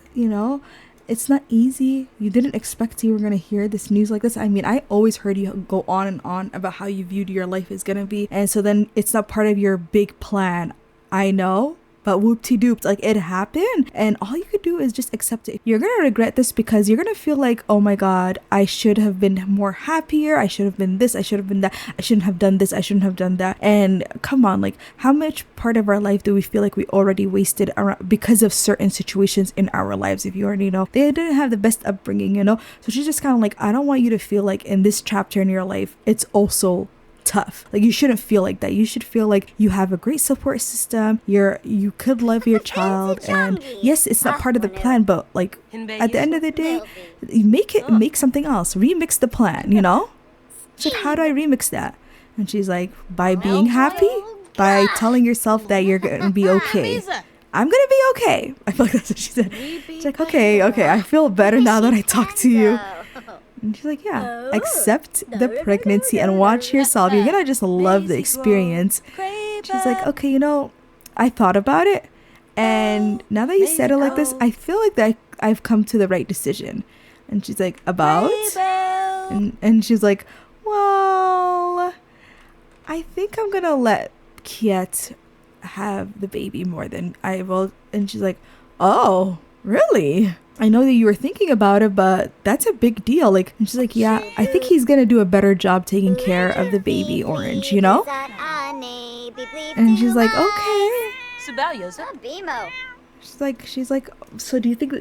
it's not easy. You didn't expect you were gonna hear this news like this. I mean, I always heard you go on and on about how you viewed your life is gonna be, and so then it's not part of your big plan. I know, but whoop-de-doop, like, it happened, and all you could do is just accept it. You're gonna regret this because you're gonna feel like, oh my god, I should have been more happier, I should have been this, I should have been that, I shouldn't have done this, I shouldn't have done that. And come on, like, how much part of our life do we feel like we already wasted around because of certain situations in our lives? If you already know, they didn't have the best upbringing, so she's just kind of like, I don't want you to feel like in this chapter in your life it's also tough. Like, you shouldn't feel like that. You should feel like you have a great support system. You could love your child, and yes, it's not part of the plan, but like at the end of the day, you make something else. Remix the plan, She's like, how do I remix that? And she's like, by being happy, by telling yourself that you're gonna be okay. I'm gonna be okay. I feel like that's what she said. She's like, okay, I feel better now that I talked to you. And she's like, yeah, accept the pregnancy and watch yourself. You're gonna just love the experience. She's like, okay, I thought about it, and now that you said it like this, I feel like that I've come to the right decision. And she's like, about? And she's like, well, I think I'm gonna let Kiet have the baby more than I will. And she's like, oh, really? I know that you were thinking about it, but that's a big deal. Like, and she's like, yeah, I think he's gonna do a better job taking care of the baby Orange, And she's like, okay. She's like, so do you think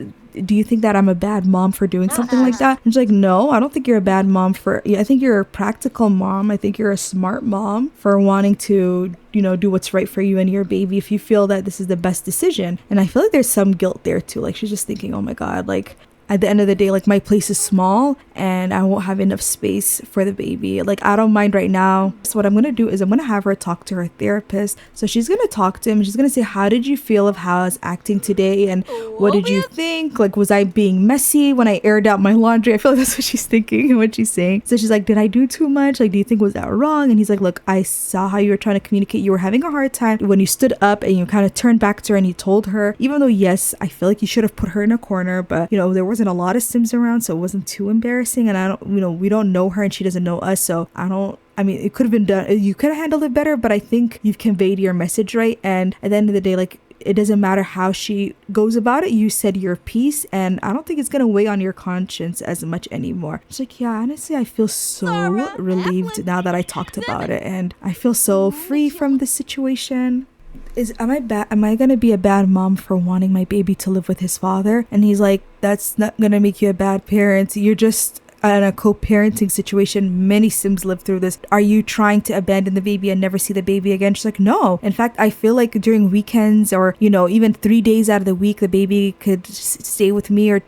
that I'm a bad mom for doing something like that? And she's like, no, I don't think you're a bad mom I think you're a practical mom. I think you're a smart mom for wanting to, do what's right for you and your baby if you feel that this is the best decision. And I feel like there's some guilt there too. Like, she's just thinking, oh my God, like, at the end of the day, like, my place is small and I won't have enough space for the baby. Like, I don't mind right now. So what I'm going to do is I'm going to have her talk to her therapist. So she's going to talk to him. She's going to say, how did you feel of how I was acting today? And what did you think? Like, was I being messy when I aired out my laundry? I feel like that's what she's thinking and what she's saying. So she's like, did I do too much? Like, do you think was that wrong? And he's like, look, I saw how you were trying to communicate. You were having a hard time when you stood up and you kind of turned back to her and you told her, even though, yes, I feel like you should have put her in a corner, but, there wasn't a lot of Sims around, so it wasn't too embarrassing. And I don't, we don't know her and she doesn't know us, so it could have been done. You could have handled it better, but I think you've conveyed your message right. And at the end of the day, like, it doesn't matter how she goes about it. You said your piece, and I don't think it's gonna weigh on your conscience as much anymore. She's like, yeah, honestly, I feel so relieved now that I talked about it, and I feel so free from the situation. Am I gonna be a bad mom for wanting my baby to live with his father? And he's like, that's not gonna make you a bad parent. You're just in a co-parenting situation. Many Sims live through this. Are you trying to abandon the baby and never see the baby again? She's like, no. In fact, I feel like during weekends or, even 3 days out of the week, the baby could stay with me, or,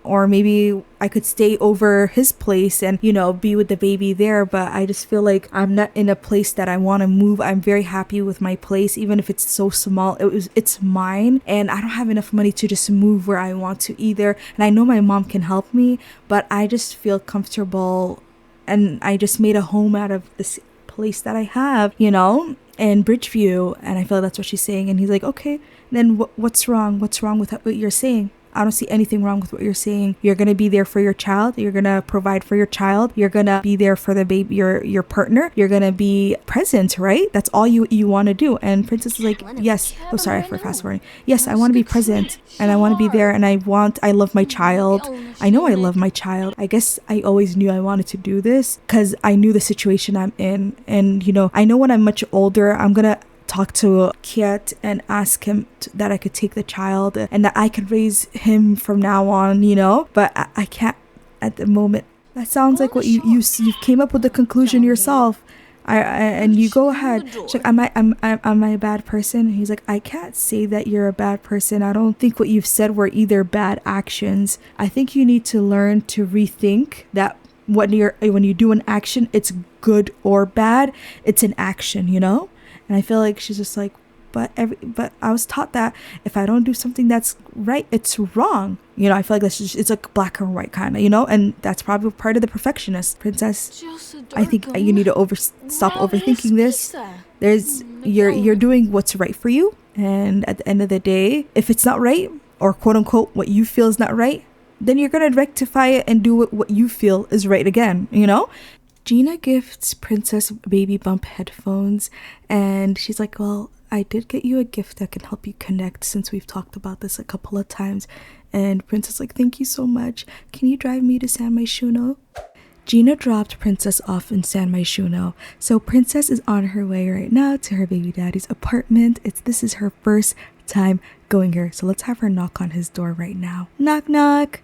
or maybe I could stay over his place and, be with the baby there. But I just feel like I'm not in a place that I want to move. I'm very happy with my place, even if it's so small. It's mine, and I don't have enough money to just move where I want to either. And I know my mom can help me, but I just feel comfortable, and I just made a home out of this place that I have, in Bridgeview. And I feel like that's what she's saying. And he's like, okay, then what's wrong? What's wrong with what you're saying? I don't see anything wrong with what you're saying. You're going to be there for your child. You're going to provide for your child. You're going to be there for the baby, your partner. You're going to be present, right? That's all you want to do. And Princess is like, yes. Oh, sorry for fast forwarding. Yes, I want to be present, and I want to be there, and I love my child. I know I love my child. I guess I always knew I wanted to do this because I knew the situation I'm in. And, I know when I'm much older, I'm going to talk to Kiet and ask him that I could take the child and that I could raise him from now on, but I can't at the moment. That sounds like what you came up with the conclusion yourself. And you go ahead. She's like, am I a bad person? And he's like, I can't say that you're a bad person. I don't think what you've said were either bad actions. I think you need to learn to rethink that when you do an action, it's good or bad. It's an action, And I feel like she's just like, but I was taught that if I don't do something that's right, it's wrong. I feel like it's like black or white kind of, and that's probably part of the perfectionist. Princess, I think you need to stop overthinking this. You're doing what's right for you, and at the end of the day, if it's not right, or quote unquote what you feel is not right, then you're gonna rectify it and do what you feel is right again. Gina gifts Princess baby bump headphones, and she's like, well, I did get you a gift that can help you connect since we've talked about this a couple of times. And Princess like, thank you so much. Can you drive me to San Myshuno? Gina dropped Princess off in San Myshuno, so Princess is on her way right now to her baby daddy's apartment. This is her first time going here, so let's have her knock on his door right now. Knock, knock.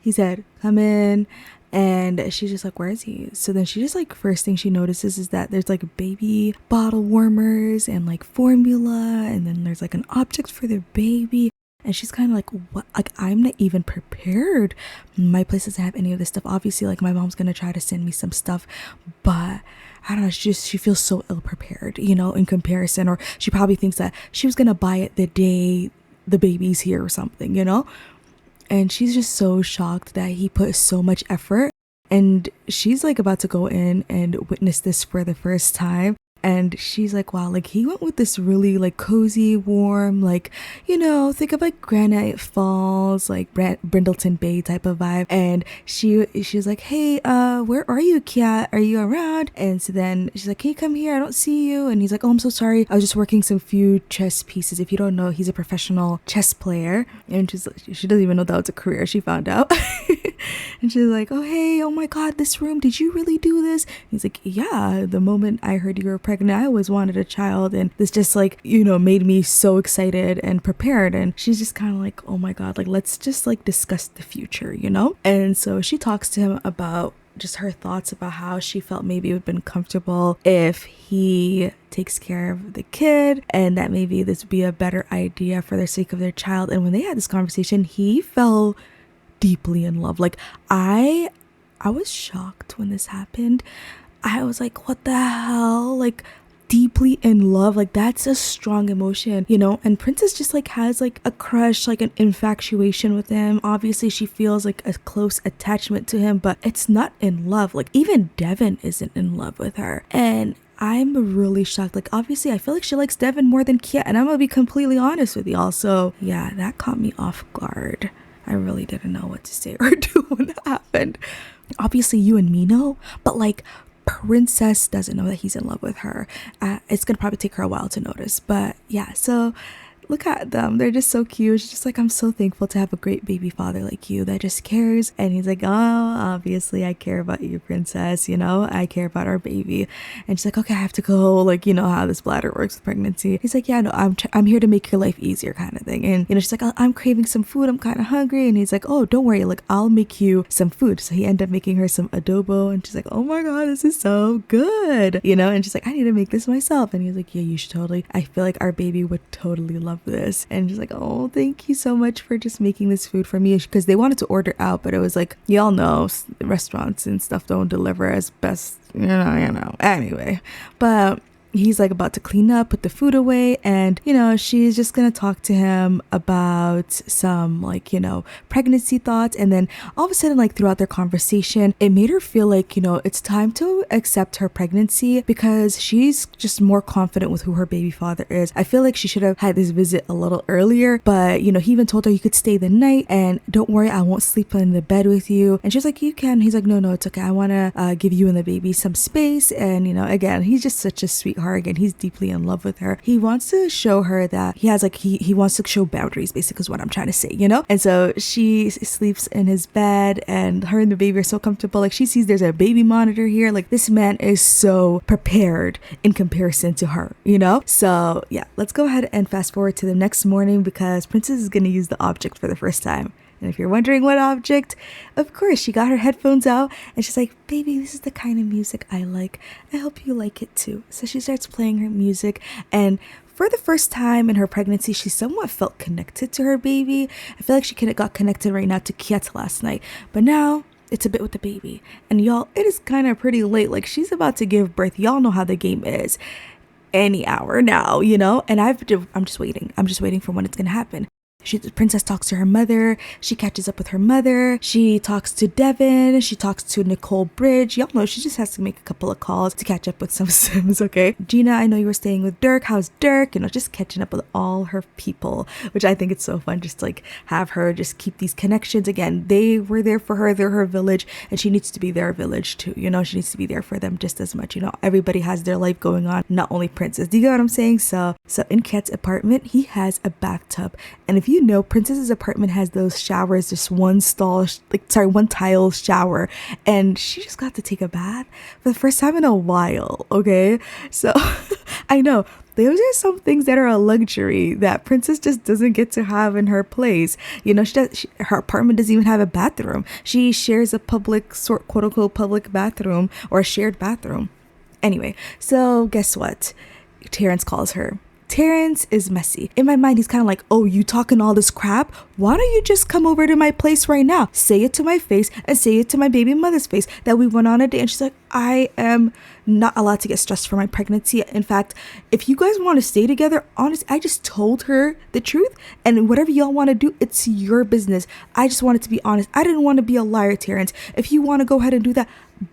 He said, come in. And she's just like, where is he? So then she just like, first thing she notices is that there's like baby bottle warmers and like formula, and then there's like an object for their baby. And she's kind of like, what? Like, I'm not even prepared. My place doesn't have any of this stuff. Obviously, like, my mom's gonna try to send me some stuff, but I don't know, she feels so ill prepared, in comparison. Or she probably thinks that she was gonna buy it the day the baby's here or something, And she's just so shocked that he put so much effort. And she's like about to go in and witness this for the first time. And she's like, wow, like he went with this really like cozy, warm, like, think of like Granite Falls, like Brindleton Bay type of vibe. And she's like, hey, where are you, Kiet? Are you around? And so then she's like, hey, come here. I don't see you. And he's like, oh, I'm so sorry. I was just working some few chess pieces. If you don't know, he's a professional chess player. And she doesn't even know that was a career. She found out. And she's like, oh, hey, oh my God, this room, did you really do this? He's like, yeah, the moment I heard you were pregnant, I always wanted a child. And this just like, made me so excited and prepared. And she's just kind of like, oh my God, like, let's just like discuss the future, And so she talks to him about just her thoughts about how she felt maybe it would have been comfortable if he takes care of the kid, and that maybe this would be a better idea for the sake of their child. And when they had this conversation, he fell deeply in love. Like, I was shocked when this happened. I was like, what the hell? Like, deeply in love, like that's a strong emotion, And Princess just like has like a crush, like an infatuation with him. Obviously she feels like a close attachment to him, but it's not in love. Like, even Devan isn't in love with her. And I'm really shocked. Like, obviously I feel like she likes Devan more than Kiet, and I'm gonna be completely honest with y'all. So yeah, that caught me off guard. I really didn't know what to say or do when that happened. Obviously you and me know, but like Princess doesn't know that he's in love with her. It's gonna probably take her a while to notice, but yeah. So look at them. They're just so cute. She's just like, I'm so thankful to have a great baby father like you that just cares. And he's like, oh, obviously I care about you, princess. You know, I care about our baby. And she's like, okay, I have to go. Like, you know how this bladder works with pregnancy. He's like, yeah, no, I'm here to make your life easier kind of thing. And, you know, she's like, I'm craving some food. I'm kind of hungry. And he's like, oh, don't worry. Like, I'll make you some food. So he ended up making her some adobo. And she's like, oh my God, this is so good. You know, and she's like, I need to make this myself. And he's like, yeah, you should totally. I feel like our baby would totally love this. And she's like, oh, thank you so much for just making this food for me, because they wanted to order out, but it was like, y'all know restaurants and stuff don't deliver as best, you know anyway. But he's like about to clean up, put the food away, and you know, she's just gonna talk to him about some, like, you know, pregnancy thoughts. And then all of a sudden, like, throughout their conversation, it made her feel like, you know, it's time to accept her pregnancy, because she's just more confident with who her baby father is. I feel like she should have had this visit a little earlier, but you know, he even told her, you could stay the night and don't worry, I won't sleep in the bed with you. And she's like, you can. He's like, no, it's okay, I want to give you and the baby some space. And you know, again, he's just such a sweetheart. Again, he's deeply in love with her. He wants to show her that he has, like, he wants to show boundaries, basically, is what I'm trying to say, you know. And so she sleeps in his bed, and her and the baby are so comfortable. Like, she sees there's a baby monitor here. Like, this man is so prepared in comparison to her, you know. So yeah, let's go ahead and fast forward to the next morning, because Princess is going to use the object for the first time. And if you're wondering what object, of course, she got her headphones out and she's like, baby, this is the kind of music I like. I hope you like it too. So she starts playing her music, and for the first time in her pregnancy, she somewhat felt connected to her baby. I feel like she got connected right now to Kiet last night, but now it's a bit with the baby. And y'all, it is kind of pretty late. Like, she's about to give birth. Y'all know how the game is. Any hour now, you know? And I'm just waiting. I'm just waiting for when it's going to happen. The princess talks to her mother. She catches up with her mother. She talks to Devan. She talks to Nicole Bridge. Y'all know she just has to make a couple of calls to catch up with some Sims, okay? Gina, I know you were staying with Dirk. How's Dirk? You know, just catching up with all her people, which I think it's so fun just to, like, have her just keep these connections. Again, they were there for her. They're her village, and she needs to be their village too. You know, she needs to be there for them just as much. You know, everybody has their life going on, not only Princess. Do you get what I'm saying? So in Kiet's apartment, he has a bathtub. And if you know, Princess's apartment has those showers, just one tile shower, and she just got to take a bath for the first time in a while, okay? So I know those are some things that are a luxury that Princess just doesn't get to have in her place. You know, her apartment doesn't even have a bathroom. She shares a public, quote unquote, public bathroom, or a shared bathroom. Anyway, so guess what? Terrence calls her. Terrence is messy. In my mind, he's kind of like, oh, you talking all this crap? Why don't you just come over to my place right now? Say it to my face and say it to my baby mother's face that we went on a date. And she's like, I am not allowed to get stressed for my pregnancy. In fact, if you guys want to stay together, honest, I just told her the truth, and whatever y'all want to do, it's your business. I just wanted to be honest. I didn't want to be a liar, Terrence. If you want to go ahead and do that,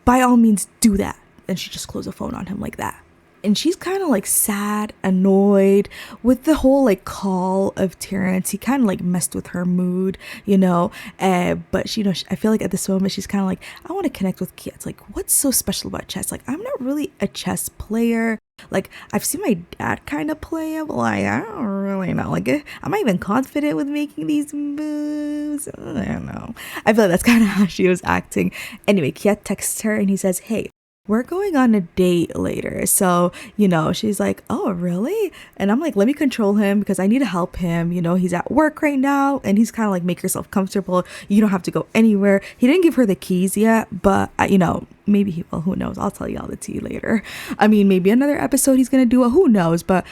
by all means, do that. And she just closed the phone on him like that. And she's kind of like sad, annoyed with the whole like call of Terrence. He kind of like messed with her mood, you know. But you know, I feel like at this moment she's kind of like, I want to connect with Kiet. Like, what's so special about chess? Like, I'm not really a chess player. Like, I've seen my dad kind of play it, but like, I don't really know. Like, am I even confident with making these moves? I don't know. I feel like that's kind of how she was acting. Anyway, Kiet texts her and he says, hey, we're going on a date later. So, you know, she's like, oh, really? And I'm like, let me control him because I need to help him. You know, he's at work right now and he's kind of like, make yourself comfortable. You don't have to go anywhere. He didn't give her the keys yet, but, you know, maybe he will. Who knows? I'll tell you all the tea later. I mean, maybe another episode he's going to do it. Who knows? But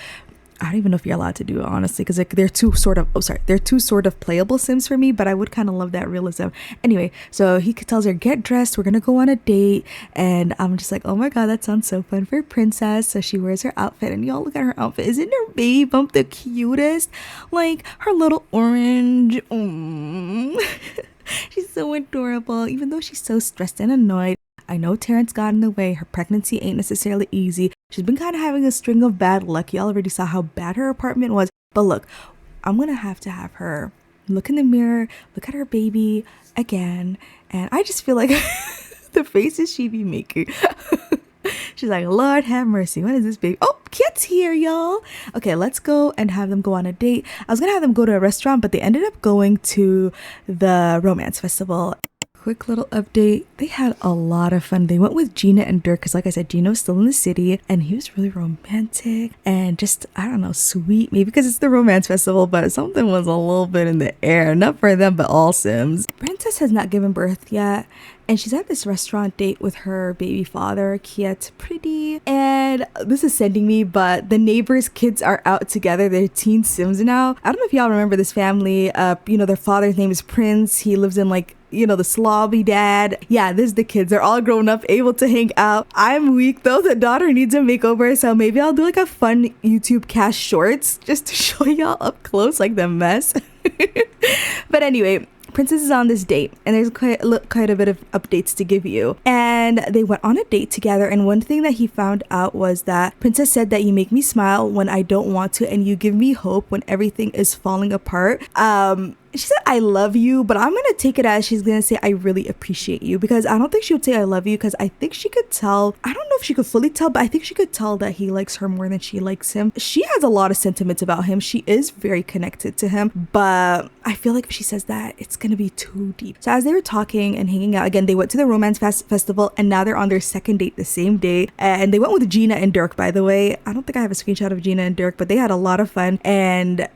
I don't even know if you're allowed to do it, honestly, because like they're two sort of playable Sims for me, but I would kind of love that realism. Anyway, so he tells her, get dressed, we're gonna go on a date. And I'm just like, oh my god, that sounds so fun for Princess. So she wears her outfit, and y'all look at her outfit. Isn't her baby bump the cutest? Like her little orange. She's so adorable, even though she's so stressed and annoyed. I know Terrence got in the way. Her pregnancy ain't necessarily easy. She's been kind of having a string of bad luck. Y'all already saw how bad her apartment was. But look, I'm going to have her look in the mirror, look at her baby again. And I just feel like the faces she be making. She's like, Lord have mercy. When is this baby? Oh, Kiet's here, y'all. Okay, let's go and have them go on a date. I was gonna have them go to a restaurant, but they ended up going to the romance festival. Quick little update. They had a lot of fun. They went with Gina and Dirk because, like I said, Gina was still in the city and he was really romantic and just, I don't know, sweet. Maybe because it's the romance festival, but something was a little bit in the air. Not for them, but all Sims. Princess has not given birth yet. And she's at this restaurant date with her baby father, Kiet, pretty. And this is sending me, but the neighbors' kids are out together. They're teen Sims now. I don't know if y'all remember this family. Their father's name is Prince. He lives in the slobby dad. Yeah, this is the kids. They're all grown up, able to hang out. I'm weak though. The daughter needs a makeover. So maybe I'll do a fun YouTube cast shorts just to show y'all up close the mess. But anyway, Princess is on this date and there's quite a bit of updates to give you. And they went on a date together, and one thing that he found out was that Princess said that you make me smile when I don't want to and you give me hope when everything is falling apart. She said, I love you, but I'm going to take it as she's going to say, I really appreciate you, because I don't think she would say I love you, because I think she could tell, I don't know if she could fully tell, but I think she could tell that he likes her more than she likes him. She has a lot of sentiments about him. She is very connected to him, but I feel like if she says that, it's going to be too deep. So as they were talking and hanging out, again, they went to the romance festival and now they're on their second date the same day. And they went with Gina and Dirk, by the way. I don't think I have a screenshot of Gina and Dirk, but they had a lot of fun. And,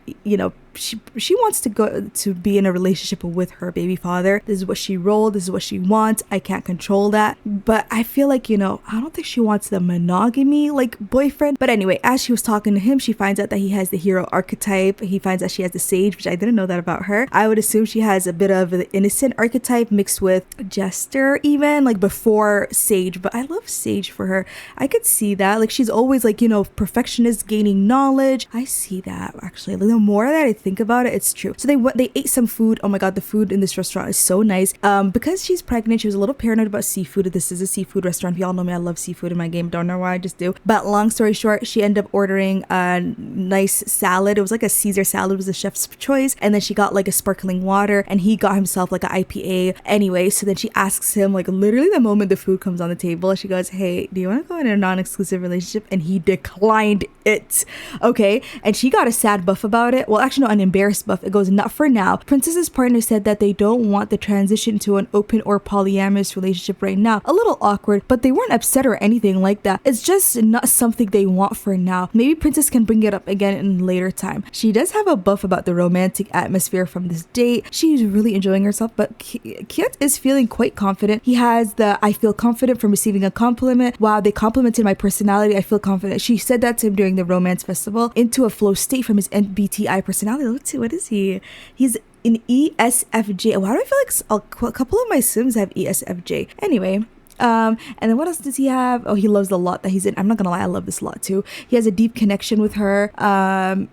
she wants to go to be in a relationship with her baby father. This is what she rolled. This is what she wants. I can't control that. But I feel like, I don't think she wants the monogamy boyfriend. But anyway, as she was talking to him, she finds out that he has the hero archetype. He finds that she has the sage, which I didn't know that about her. I would assume she has a bit of the innocent archetype mixed with jester even, before sage. But I love sage for her. I could see that. She's always perfectionist, gaining knowledge. I see that actually. The more that I think about it, it's true. So they ate some food. Oh my god, the food in this restaurant is so nice. Because she's pregnant, she was a little paranoid about seafood. This is a seafood restaurant. If y'all know me, I love seafood in my game. Don't know why, I just do. But long story short, she ended up ordering a nice salad. It was a Caesar salad, it was a chef's choice. And then she got a sparkling water, and he got himself an IPA. Anyway, so then she asks him literally the moment the food comes on the table, she goes, hey, do you want to go in a non-exclusive relationship? And he declined it. Okay, and she got a sad buff about it. Well, actually no, an embarrassed buff. It goes, not for now. Princess's partner said that they don't want the transition to an open or polyamorous relationship right now. A little awkward, but they weren't upset or anything like that. It's just not something they want for now. Maybe Princess can bring it up again in later time. She does have a buff about the romantic atmosphere from this date. She's really enjoying herself, but Kiet is feeling quite confident. He has the I feel confident from receiving a compliment. Wow, they complimented my personality. I feel confident. She said that to him during the romance festival. Into a flow state from his MBTI personality. Let's see, what is he? He's in ESFJ. Why do I feel a couple of my Sims have ESFJ? Anyway. And then what else does he have? Oh, he loves the lot that he's in. I'm not gonna lie, I love this lot too. He has a deep connection with her.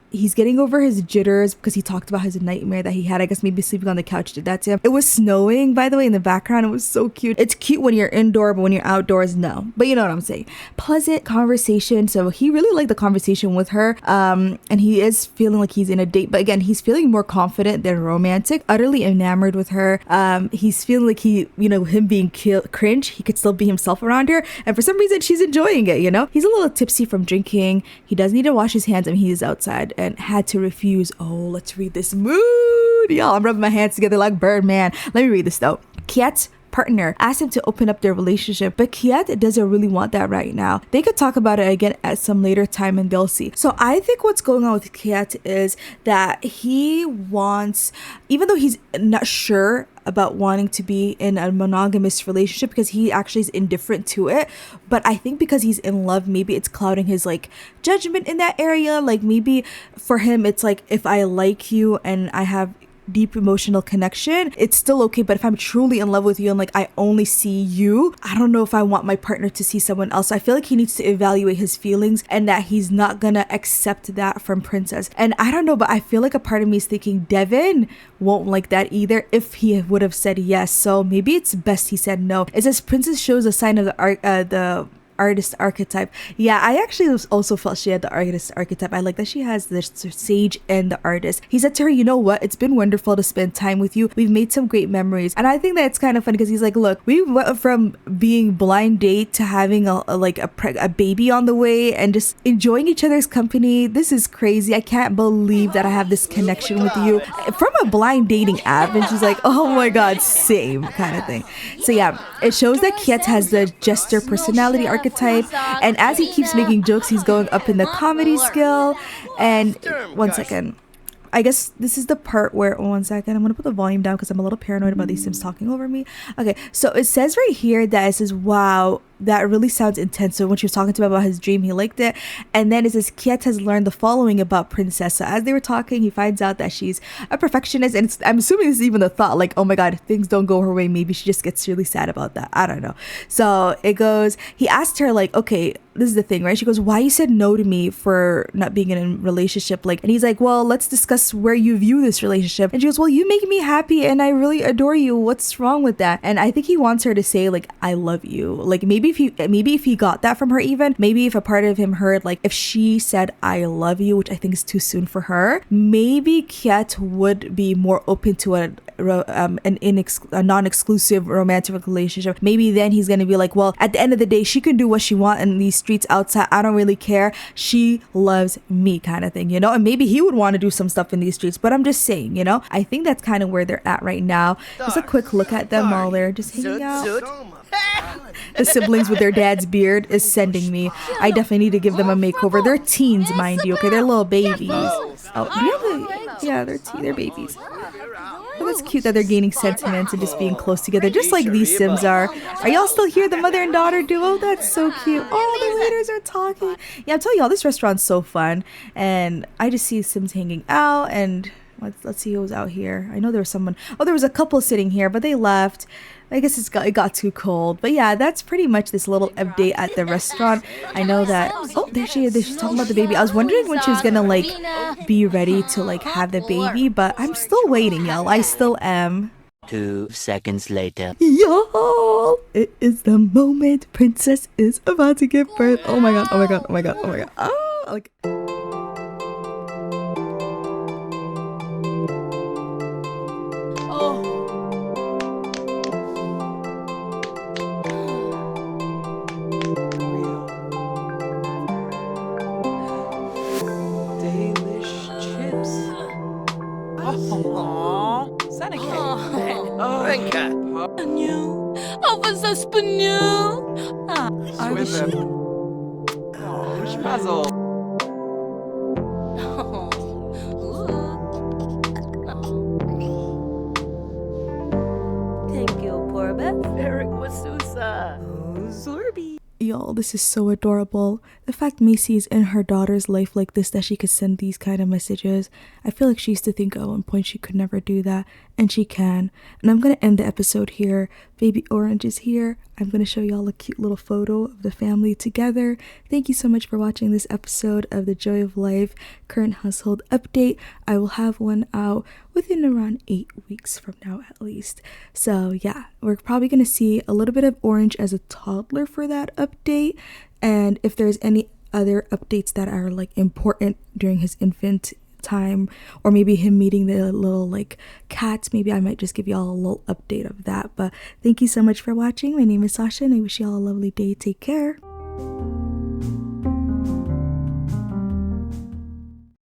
He's getting over his jitters because he talked about his nightmare that he had. I guess maybe sleeping on the couch did that to him. It was snowing, by the way, in the background. It was so cute. It's cute when you're indoor, but when you're outdoors, no. But you know what I'm saying. Pleasant conversation. So he really liked the conversation with her. And he is feeling like he's in a date. But again, he's feeling more confident than romantic. Utterly enamored with her. He's feeling like him being cringe. He could still be himself around her, and for some reason she's enjoying it. He's a little tipsy from drinking. He does need to wash his hands, and he's outside and had to refuse. Oh, let's read this mood, y'all. I'm rubbing my hands together like Birdman. Let me read this though. Kiet's partner asked him to open up their relationship, but Kiet doesn't really want that right now. They could talk about it again at some later time and they'll see. So I think what's going on with Kiet is that he wants, even though he's not sure about wanting to be in a monogamous relationship because he actually is indifferent to it, but I think because he's in love, maybe it's clouding his judgment in that area. Maybe for him it's if I like you and I have deep emotional connection, it's still okay. But if I'm truly in love with you and I only see you, I don't know if I want my partner to see someone else. So I feel like he needs to evaluate his feelings and that he's not gonna accept that from Princess. And I don't know, but I feel like a part of me is thinking Devan won't like that either if he would have said yes. So maybe it's best he said no. It says Princess shows a sign of the artist archetype. Yeah, I actually also felt she had the artist archetype. I like that she has the sage and the artist. He said to her, you know what? It's been wonderful to spend time with you. We've made some great memories. And I think that it's kind of funny because he's like, look, we went from being blind date to having a baby on the way and just enjoying each other's company. This is crazy. I can't believe that I have this connection with you from a blind dating app. And she's like, oh my God, same kind of thing. So yeah, it shows that Kiet has the jester personality archetype. And as he keeps making jokes, he's going up in the comedy skill. And one second. I guess this is the part where, one second, I'm going to put the volume down because I'm a little paranoid about these Sims talking over me. Okay, so it says right here that it says, wow, that really sounds intense. So when she was talking to him about his dream, he liked it. And then it says, Kiet has learned the following about Princess. So as they were talking, he finds out that she's a perfectionist. And I'm assuming this is even the thought, like, oh my God, if things don't go her way, maybe she just gets really sad about that. I don't know. So it goes, he asked her, like, okay, this is the thing, right? She goes, why you said no to me for not being in a relationship? Like, and he's like, well, let's discuss where you view this relationship. And she goes, well, you make me happy and I really adore you. What's wrong with that? And I think he wants her to say, like, I love you. Like, maybe if he got that from her, even maybe if a part of him heard, like, if she said I love you, which I think is too soon for her, maybe Kiet would be more open to a non-exclusive romantic relationship. Maybe then he's gonna be like, well, at the end of the day, she can do what she wants in these streets outside. I don't really care. She loves me, kind of thing, you know. And maybe he would want to do some stuff in these streets. But I'm just saying, you know, I think that's kind of where they're at right now. Just a quick look at them while they're just hanging out. The siblings with their dad's beard is sending me. I definitely need to give them a makeover. They're teens, mind you. Okay, they're little babies. Oh, yeah, they're babies. Oh, that's cute that they're gaining sentiments and just being close together, just like these Sims are. Are y'all still here, the mother and daughter duo? That's so cute. Oh, the waiters are talking. Yeah, I'm telling y'all, this restaurant's so fun. And I just see Sims hanging out. And let's see who's out here. I know there was someone. Oh, there was a couple sitting here, but they left. I guess it got too cold. But yeah, that's pretty much this little update at the restaurant. I know that, oh, there she is. She's talking about the baby. I was wondering when she was gonna, like, be ready to, like, have the baby, but I'm still waiting, y'all. I still am. 2 seconds later. Y'all, it is the moment. Princess is about to give birth. Oh my God, oh my God, oh my God, oh my God. Oh, like... Y'all, this is so adorable. The fact Macy is in her daughter's life like this, that she could send these kind of messages. I feel like she used to think at one point she could never do that, and she can. And I'm gonna end the episode here. Baby Orange is here. I'm gonna show y'all a cute little photo of the family together. Thank you so much for watching this episode of the Joy of Life current household update. I will have one out within around 8 weeks from now at least. So yeah, we're probably gonna see a little bit of Orange as a toddler for that update. And if there's any other updates that are, like, important during his infant time, or maybe him meeting the little, like, cats, maybe I might just give y'all a little update of that. But thank you so much for watching. My name is Sasha and I wish y'all a lovely day. Take care.